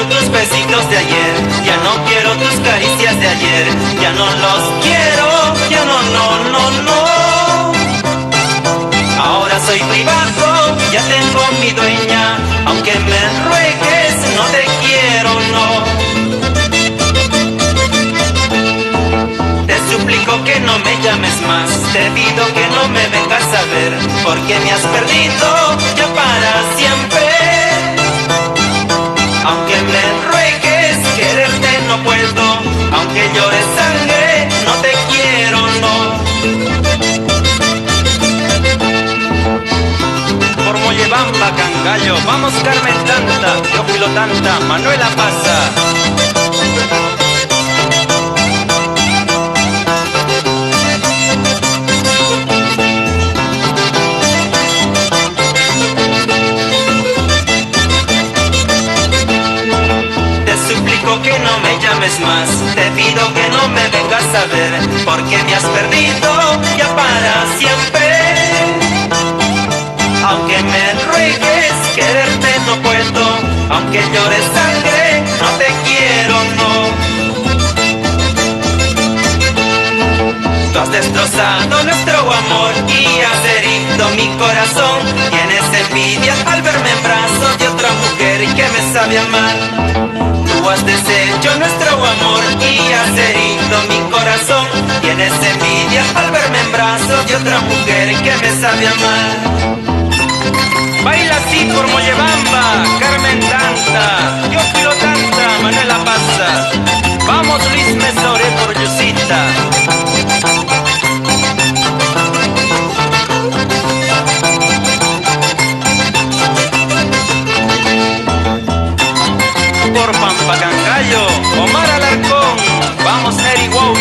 tus besitos de ayer, ya no quiero tus caricias de ayer, ya no los quiero, ya no, no, no, no. Ahora soy privado, ya tengo mi dueña, aunque me ruegues, no te quiero, no. Te suplico que no me llames más, te pido que no me vengas a ver, porque me has perdido ya para siempre. Aunque me ruegues, quererte no puedo, aunque llores sangre, no te quiero, no. Por Mollebamba, Cangallo, vamos Carmen Tanta, yo filo tanta, Manuela pasa. Que no me llames más, te pido que no me vengas a ver, porque me has perdido ya para siempre. Aunque me ruegues, quererte no puedo, aunque llores sangre, no te quiero, no. Tú has destrozado nuestro amor y has herido mi corazón. Tienes envidia al verme en brazos de otra mujer que me sabe amar. Tú has deshecho nuestro amor y has herido mi corazón. Tienes envidia al verme en brazos de otra mujer que me sabe amar. Baila así por Mollebamba, Carmen Tanta, yo filo tanta, Manuela pasa. Vamos Luis Mesore por Yusita. Por Pampa Cangallo, Omar Alarcón, vamos Neri Wow